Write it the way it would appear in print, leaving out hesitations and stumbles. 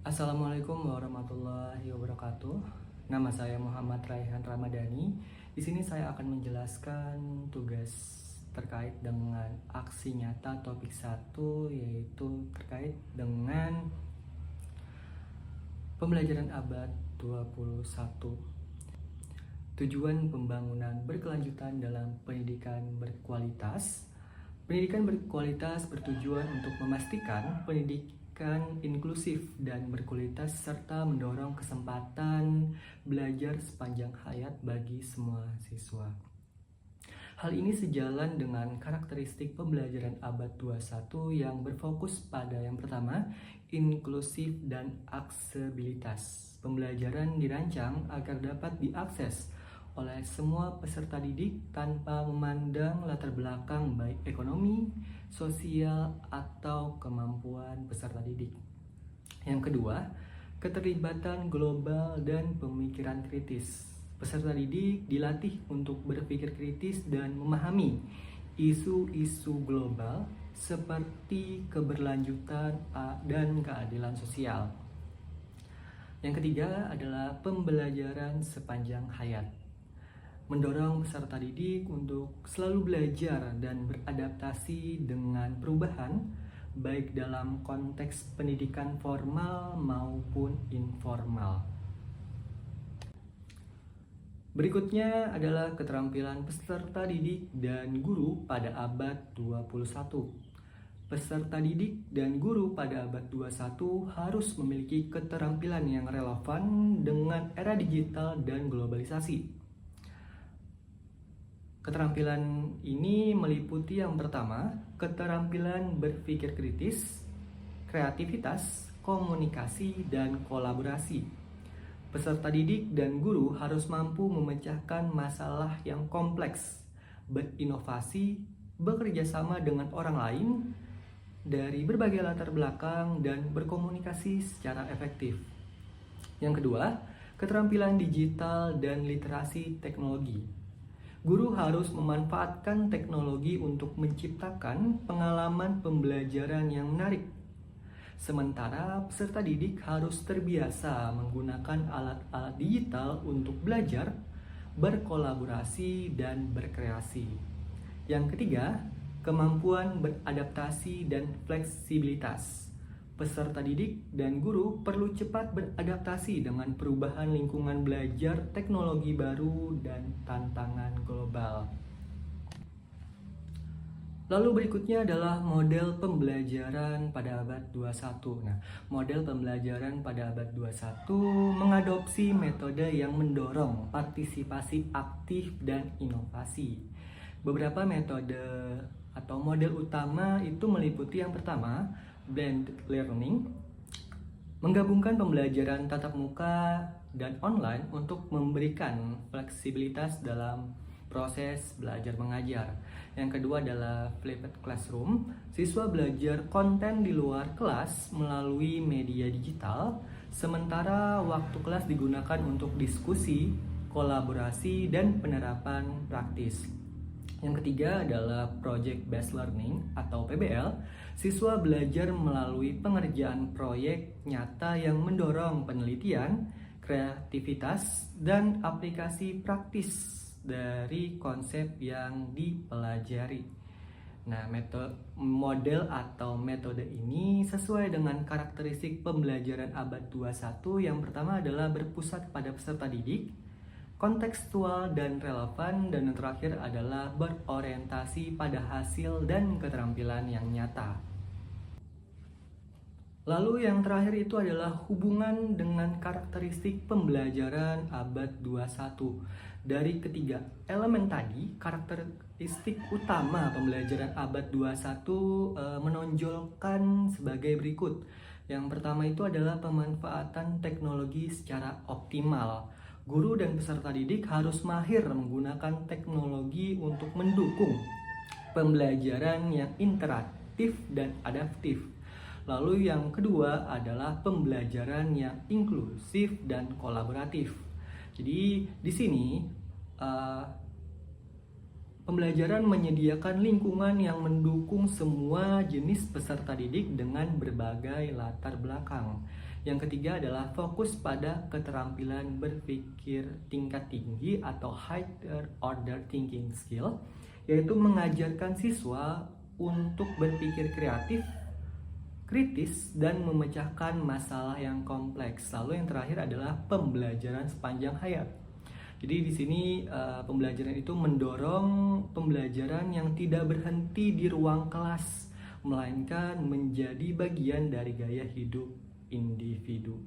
Assalamualaikum warahmatullahi wabarakatuh. Nama saya Muhammad Raihan Ramadhani. Di sini saya akan menjelaskan tugas terkait dengan aksi nyata topik 1, yaitu terkait dengan pembelajaran abad 21. Tujuan pembangunan berkelanjutan dalam pendidikan berkualitas. Pendidikan berkualitas bertujuan untuk memastikan pendidikan inklusif dan berkualitas serta mendorong kesempatan belajar sepanjang hayat bagi semua siswa. Hal ini sejalan dengan karakteristik pembelajaran abad 21 yang berfokus pada yang pertama, inklusif dan aksesibilitas. Pembelajaran dirancang agar dapat diakses oleh semua peserta didik tanpa memandang latar belakang baik ekonomi, sosial, atau kemampuan peserta didik. Yang kedua, keterlibatan global dan pemikiran kritis. Peserta didik dilatih untuk berpikir kritis dan memahami isu-isu global seperti keberlanjutan dan keadilan sosial. Yang ketiga adalah pembelajaran sepanjang hayat. Mendorong peserta didik untuk selalu belajar dan beradaptasi dengan perubahan, baik dalam konteks pendidikan formal maupun informal. Berikutnya adalah keterampilan peserta didik dan guru pada abad 21. Peserta didik dan guru pada abad 21 harus memiliki keterampilan yang relevan dengan era digital dan globalisasi. Keterampilan ini meliputi yang pertama, keterampilan berpikir kritis, kreativitas, komunikasi, dan kolaborasi. Peserta didik dan guru harus mampu memecahkan masalah yang kompleks, berinovasi, bekerja sama dengan orang lain dari berbagai latar belakang, dan berkomunikasi secara efektif. Yang kedua, keterampilan digital dan literasi teknologi. Guru harus memanfaatkan teknologi untuk menciptakan pengalaman pembelajaran yang menarik. Sementara peserta didik harus terbiasa menggunakan alat-alat digital untuk belajar, berkolaborasi, dan berkreasi. Yang ketiga, kemampuan beradaptasi dan fleksibilitas. Peserta didik dan guru perlu cepat beradaptasi dengan perubahan lingkungan belajar, teknologi baru, dan tantangan global. Lalu berikutnya adalah model pembelajaran pada abad 21. Nah, model pembelajaran pada abad 21 mengadopsi metode yang mendorong partisipasi aktif dan inovasi. Beberapa metode atau model utama itu meliputi yang pertama, blended learning, menggabungkan pembelajaran tatap muka dan online untuk memberikan fleksibilitas dalam proses belajar mengajar. Yang kedua adalah flipped classroom. Siswa belajar konten di luar kelas melalui media digital, sementara waktu kelas digunakan untuk diskusi, kolaborasi, dan penerapan praktis. Yang ketiga adalah project based learning atau PBL. Siswa belajar melalui pengerjaan proyek nyata yang mendorong penelitian, kreativitas, dan aplikasi praktis dari konsep yang dipelajari. Nah, model atau metode ini sesuai dengan karakteristik pembelajaran abad 21. Yang pertama adalah berpusat pada peserta didik, kontekstual dan relevan, dan yang terakhir adalah berorientasi pada hasil dan keterampilan yang nyata. Lalu yang terakhir itu adalah hubungan dengan karakteristik pembelajaran abad 21. Dari ketiga elemen tadi, karakteristik utama pembelajaran abad 21 menonjolkan sebagai berikut. Yang pertama itu adalah pemanfaatan teknologi secara optimal. Guru dan peserta didik harus mahir menggunakan teknologi untuk mendukung pembelajaran yang interaktif dan adaptif. Lalu yang kedua adalah pembelajaran yang inklusif dan kolaboratif. Jadi di sini pembelajaran menyediakan lingkungan yang mendukung semua jenis peserta didik dengan berbagai latar belakang. Yang ketiga adalah fokus pada keterampilan berpikir tingkat tinggi atau higher order thinking skill, yaitu mengajarkan siswa untuk berpikir kreatif, kritis, dan memecahkan masalah yang kompleks. Lalu yang terakhir adalah pembelajaran sepanjang hayat. Jadi di sini pembelajaran itu mendorong pembelajaran yang tidak berhenti di ruang kelas, melainkan menjadi bagian dari gaya hidup individu.